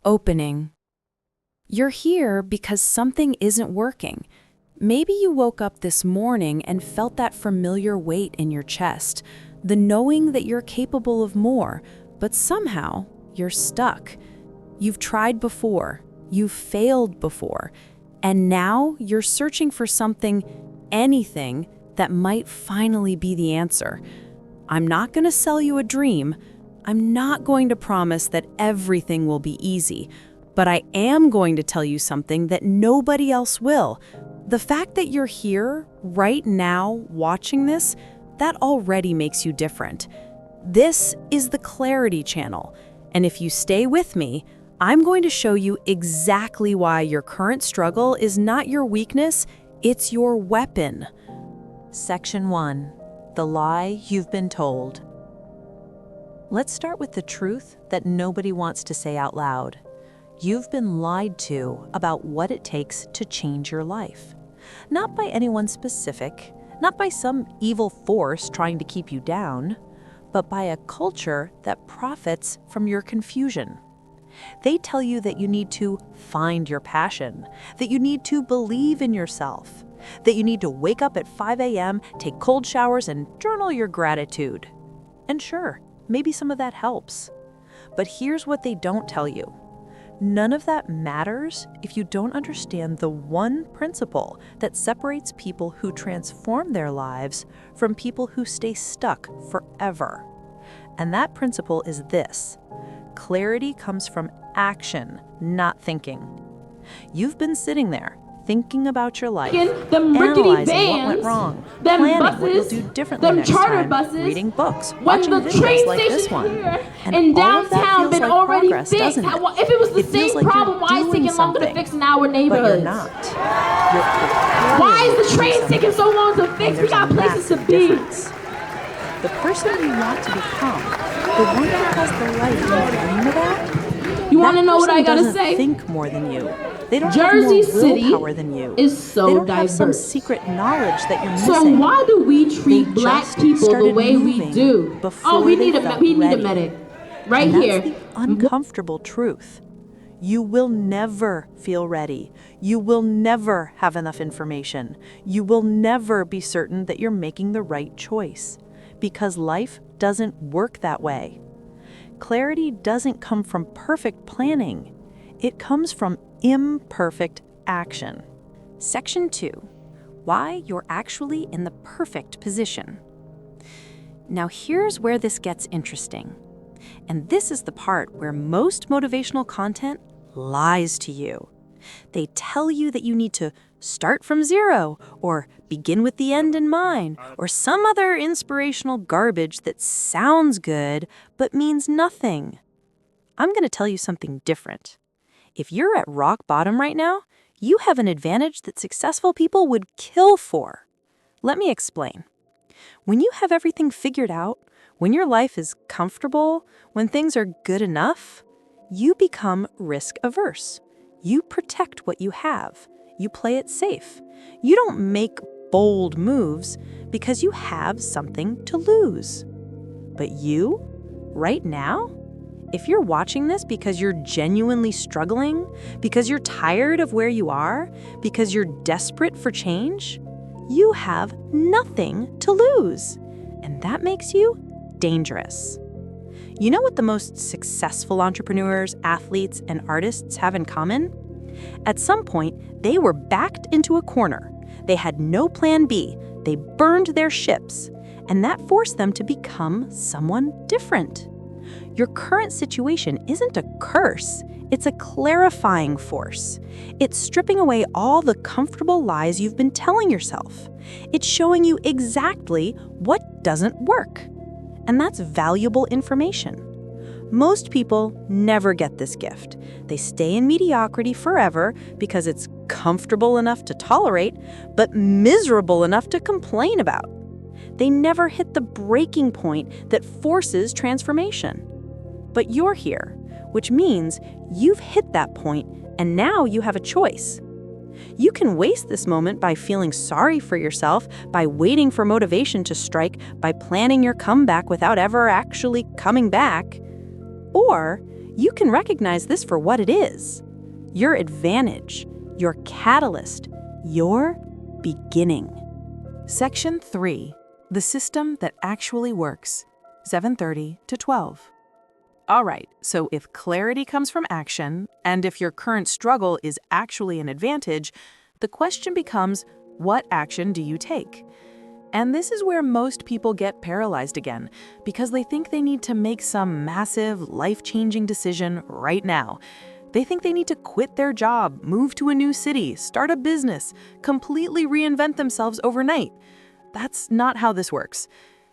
Opening. You're here because something isn't working. Maybe you woke up this morning and felt that familiar weight in your chest, the knowing that you're capable of more, but somehow you're stuck. You've tried before, you've failed before, and now you're searching for something, anything, that might finally be the answer. I'm not going to sell you a dream. I'm not going to promise that everything will be easy, but I am going to tell you something that nobody else will. The fact that you're here, right now, watching this, that already makes you different. This is the Clarity Channel, and if you stay with me, I'm going to show you exactly why your current struggle is not your weakness, it's your weapon. Section 1. The lie you've been told. Let's start with the truth that nobody wants to say out loud. You've been lied to about what it takes to change your life. Not by anyone specific, not by some evil force trying to keep you down, but by a culture that profits from your confusion. They tell you that you need to find your passion, that you need to believe in yourself, that you need to wake up at 5 a.m., take cold showers, and journal your gratitude. And sure, maybe some of that helps. But here's what they don't tell you. None of that matters if you don't understand the one principle that separates people who transform their lives from people who stay stuck forever. And that principle is this: clarity comes from action, not thinking. You've been sitting there, thinking about your life, analyzing what went wrong, planning what you'll do differently next time, reading books, watching videos like this one. And all of that feels like progress, doesn't it? If it was the It feels same like problem, you're why is it doing taking longer to something, fix in our but neighborhoods? you're not. You're Why is the doing train something, taking so long to and fix? We there's got a places to massive be. difference. The person you want to become, the one who has the life you dream about, You want to that know what I person gotta doesn't say? think more than you. They don't Jersey have more City willpower than you. is so they don't have some diverse. secret knowledge that you're So missing. why do we treat They black just people the started way we moving do? before Oh, we they need a felt we need ready. a medic right And here. that's the uncomfortable truth. You will never feel ready. You will never have enough information. You will never be certain that you're making the right choice, because life doesn't work that way. Clarity doesn't come from perfect planning. It comes from imperfect action. Section 2. Why you're actually in the perfect position. Now here's where this gets interesting. And this is the part where most motivational content lies to you. They tell you that you need to start from zero, or begin with the end in mind, or some other inspirational garbage that sounds good but means nothing. I'm going to tell you something different. If you're at rock bottom right now, you have an advantage that successful people would kill for. Let me explain. When you have everything figured out, when your life is comfortable, when things are good enough, you become risk averse. You protect what you have. You play it safe. You don't make bold moves because you have something to lose. But you, right now, if you're watching this because you're genuinely struggling, because you're tired of where you are, because you're desperate for change, you have nothing to lose. And that makes you dangerous. You know what the most successful entrepreneurs, athletes, and artists have in common? At some point, they were backed into a corner. They had no plan B. They burned their ships. And that forced them to become someone different. Your current situation isn't a curse. It's a clarifying force. It's stripping away all the comfortable lies you've been telling yourself. It's showing you exactly what doesn't work. And that's valuable information. Most people never get this gift. They stay in mediocrity forever because it's comfortable enough to tolerate, but miserable enough to complain about. They never hit the breaking point that forces transformation. But you're here, which means you've hit that point, and now you have a choice. You can waste this moment by feeling sorry for yourself, by waiting for motivation to strike, by planning your comeback without ever actually coming back. Or you can recognize this for what it is: your advantage, your catalyst, your beginning. Section 3, the system that actually works, 7:30 to 12. All right, so if clarity comes from action, and if your current struggle is actually an advantage, the question becomes, what action do you take? And this is where most people get paralyzed again, because they think they need to make some massive, life-changing decision right now. They think they need to quit their job, move to a new city, start a business, completely reinvent themselves overnight. That's not how this works.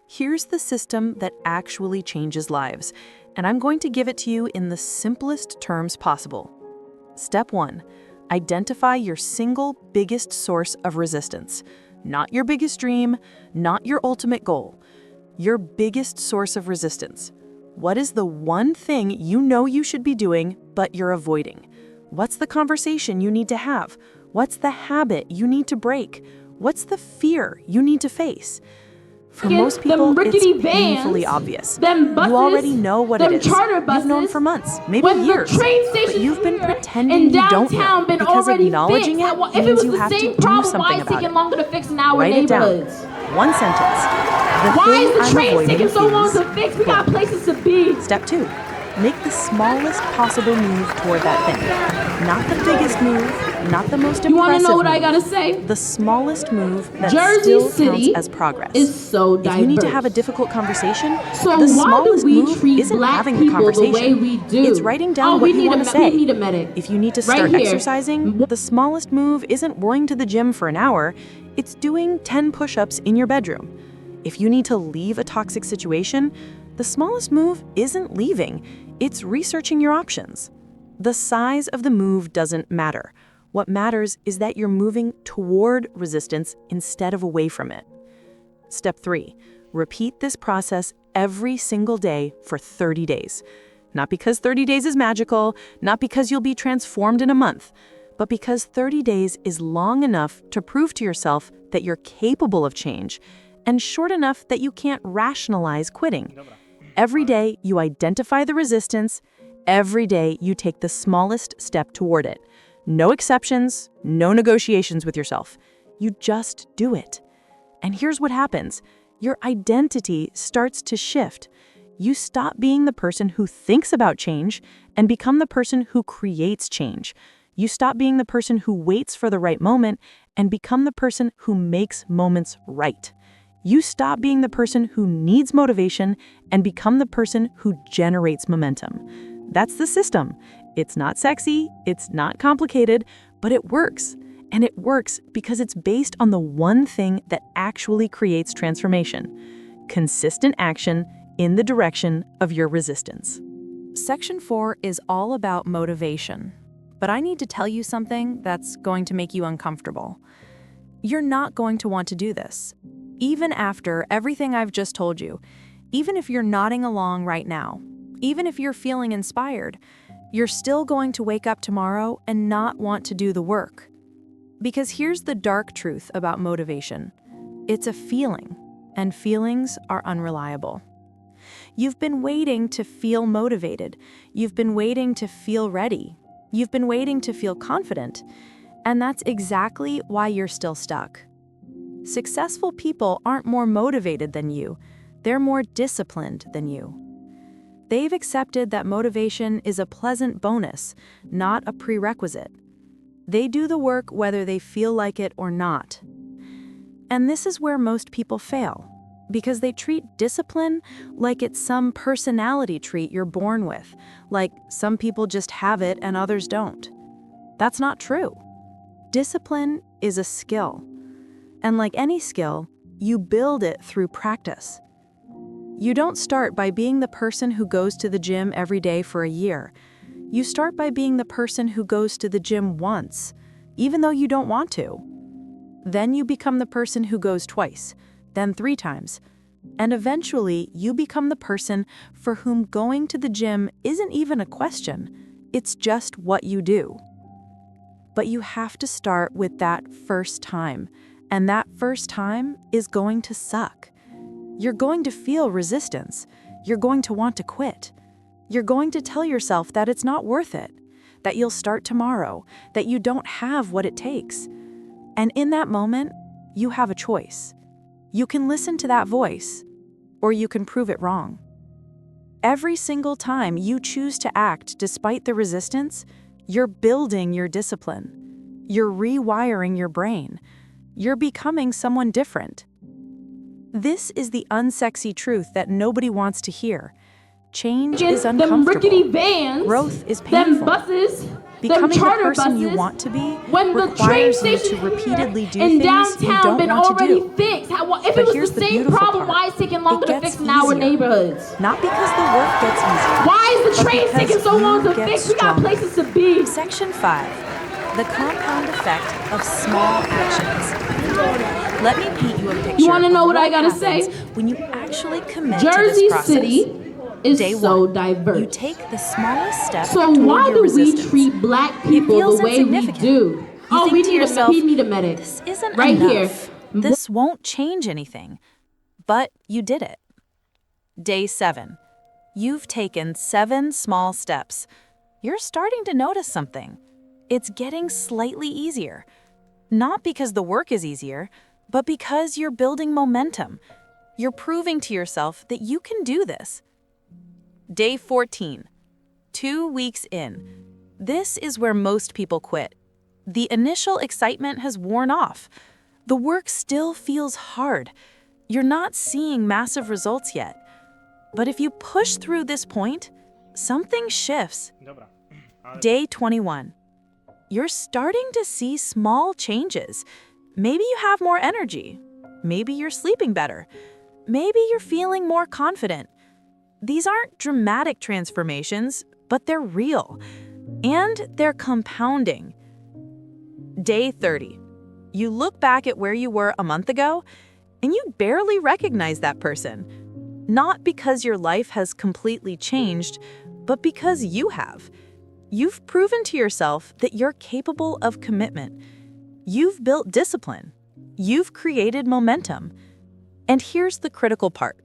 Here's the system that actually changes lives, and I'm going to give it to you in the simplest terms possible. Step 1, identify your single biggest source of resistance. Not your biggest dream, not your ultimate goal. Your biggest source of resistance. What is the one thing you know you should be doing, but you're avoiding? What's the conversation you need to have? What's the habit you need to break? What's the fear you need to face? For most people, it's painfully obvious. You already know what it is. You've known for months, maybe years, but you've been pretending you don't know, because acknowledging it means you have to do something about it. Write it down. One sentence. Why is the train taking so long to fix? We got places to be. Step 2. Make the smallest possible move toward that thing. Not the biggest move, not the most impressive. You want to know what move. I gotta say? The smallest move that Jersey still City counts as progress. is so diverse. If you need to have a difficult conversation, So the why smallest do we move treat isn't black having the people conversation. the way we do? It's writing down Oh, what we you need want a to me- say. we need a medic. If you need to Right start here. exercising, the smallest move isn't going to the gym for an hour. It's doing 10 push-ups in your bedroom. If you need to leave a toxic situation, the smallest move isn't leaving. It's researching your options. The size of the move doesn't matter. What matters is that you're moving toward resistance instead of away from it. Step 3, repeat this process every single day for 30 days. Not because 30 days is magical, not because you'll be transformed in a month, but because 30 days is long enough to prove to yourself that you're capable of change, and short enough that you can't rationalize quitting. Every day you identify the resistance, every day you take the smallest step toward it. No exceptions, no negotiations with yourself. You just do it. And here's what happens. Your identity starts to shift. You stop being the person who thinks about change and become the person who creates change. You stop being the person who waits for the right moment and become the person who makes moments right. You stop being the person who needs motivation and become the person who generates momentum. That's the system. It's not sexy, it's not complicated, but it works. And it works because it's based on the one thing that actually creates transformation: consistent action in the direction of your resistance. Section 4 is all about motivation. But I need to tell you something that's going to make you uncomfortable. You're not going to want to do this. Even after everything I've just told you, even if you're nodding along right now, even if you're feeling inspired, you're still going to wake up tomorrow and not want to do the work. Because here's the dark truth about motivation. It's a feeling, and feelings are unreliable. You've been waiting to feel motivated. You've been waiting to feel ready. You've been waiting to feel confident. And that's exactly why you're still stuck. Successful people aren't more motivated than you. They're more disciplined than you. They've accepted that motivation is a pleasant bonus, not a prerequisite. They do the work whether they feel like it or not. And this is where most people fail, because they treat discipline like it's some personality trait you're born with, like some people just have it and others don't. That's not true. Discipline is a skill. And like any skill, you build it through practice. You don't start by being the person who goes to the gym every day for a year. You start by being the person who goes to the gym once, even though you don't want to. Then you become the person who goes twice, then 3 times. And eventually, you become the person for whom going to the gym isn't even a question. It's just what you do. But you have to start with that first time. And that first time is going to suck. You're going to feel resistance. You're going to want to quit. You're going to tell yourself that it's not worth it, that you'll start tomorrow, that you don't have what it takes. And in that moment, you have a choice. You can listen to that voice, or you can prove it wrong. Every single time you choose to act despite the resistance, you're building your discipline. You're rewiring your brain. You're becoming someone different. This is the unsexy truth that nobody wants to hear. Change is Them uncomfortable. rickety vans, Growth is them painful. buses, Becoming them the charter person buses. you want to be When the train requires you station to repeatedly do in things you downtown don't been want to already do. fixed. If But it was here's the the same beautiful problem, part. why is it taking longer It to gets fix in our easier. neighborhoods? Not because the work gets easier. Why is the but train because taking so long you to get fix? We got stronger. places to be. Section 5. The compound effect of small actions. Let me paint you a picture. You wanna know of what I gotta happens say? when you actually commit Jersey to this process. City is Day so 1. diverse. You take the smallest step So toward why your do resistance. we treat black It people feels the way we insignificant. do? You think we to need yourself, we need a medic. This isn't right enough. here. This won't change anything. But you did it. Day 7. You've taken 7 small steps. You're starting to notice something. It's getting slightly easier. Not because the work is easier, but because you're building momentum. You're proving to yourself that you can do this. Day 14. 2 weeks in. This is where most people quit. The initial excitement has worn off. The work still feels hard. You're not seeing massive results yet. But if you push through this point, something shifts. Day 21. You're starting to see small changes. Maybe you have more energy. Maybe you're sleeping better. Maybe you're feeling more confident. These aren't dramatic transformations, but they're real. And they're compounding. Day 30. You look back at where you were a month ago, and you barely recognize that person. Not because your life has completely changed, but because you have. You've proven to yourself that you're capable of commitment. You've built discipline. You've created momentum. And here's the critical part.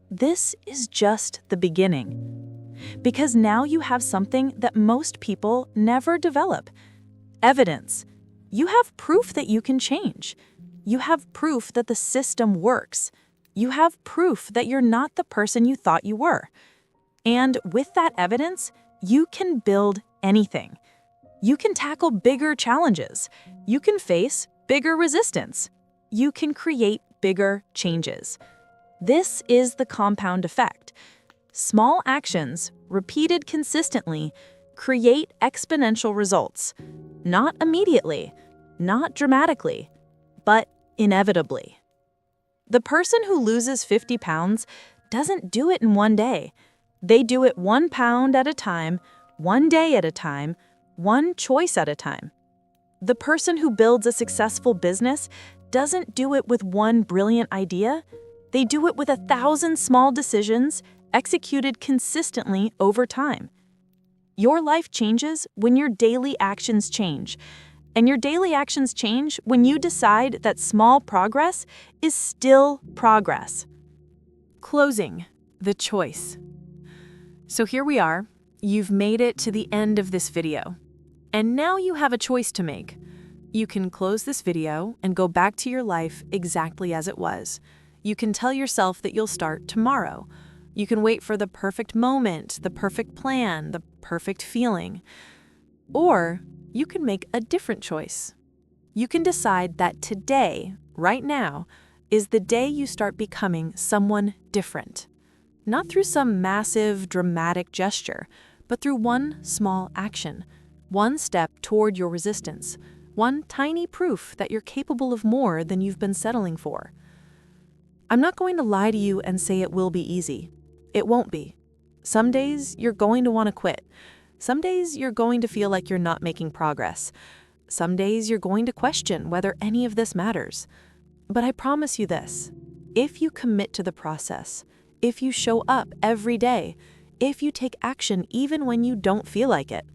This is just the beginning. Because now you have something that most people never develop. Evidence. You have proof that you can change. You have proof that the system works. You have proof that you're not the person you thought you were. And with that evidence, you can build anything. You can tackle bigger challenges. You can face bigger resistance. You can create bigger changes. This is the compound effect. Small actions, repeated consistently, create exponential results. Not immediately, not dramatically, but inevitably. The person who loses 50 pounds doesn't do it in one day. They do it 1 pound at a time, 1 day at a time, 1 choice at a time. The person who builds a successful business doesn't do it with one brilliant idea. They do it with 1,000 small decisions executed consistently over time. Your life changes when your daily actions change. And your daily actions change when you decide that small progress is still progress. Closing, the choice. So here we are. You've made it to the end of this video. And now you have a choice to make. You can close this video and go back to your life exactly as it was. You can tell yourself that you'll start tomorrow. You can wait for the perfect moment, the perfect plan, the perfect feeling. Or you can make a different choice. You can decide that today, right now, is the day you start becoming someone different. Not through some massive, dramatic gesture, but through one small action, one step toward your resistance, one tiny proof that you're capable of more than you've been settling for. I'm not going to lie to you and say it will be easy. It won't be. Some days you're going to want to quit. Some days you're going to feel like you're not making progress. Some days you're going to question whether any of this matters. But I promise you this, if you commit to the process, if you show up every day, if you take action even when you don't feel like it,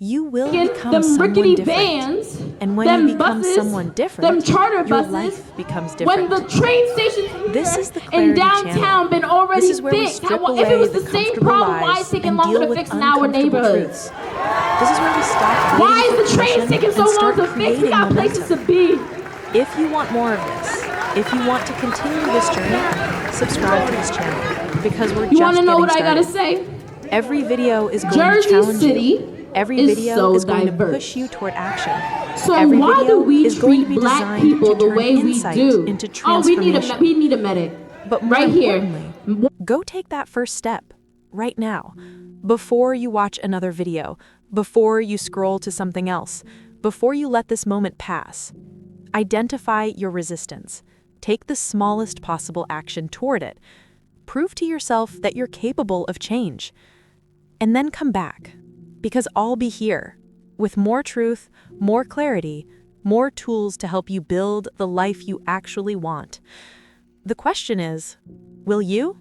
You will Taking become them someone rickety different. vans, And when them you become buses, someone different, them charter your buses, life becomes different. when the train stations This here is the in Clarity downtown Channel. been already This is where we fixed. strip If it away was the the same comfortable problem, why lies is it taking and longer deal to with fix in our uncomfortable neighborhoods? truths. This is where we stop Why waiting is for the train permission taking so and long start to fix? We creating got places to momentum. be. If you want more of this, if you want to continue this journey, subscribe to this channel because we're You want just to know getting what I gotta started. say? Every video is going to Jersey challenge City you. Every is video so is going to diverse. push you toward action. So Every why do video we is going to treat be black designed people to the turn way we insight do? into Oh, we need transformation. a medic. But more Right here. importantly, go take that first step right now. Before you watch another video, before you scroll to something else, before you let this moment pass, identify your resistance. Take the smallest possible action toward it. Prove to yourself that you're capable of change. And then come back, because I'll be here with more truth, more clarity, more tools to help you build the life you actually want. The question is, will you?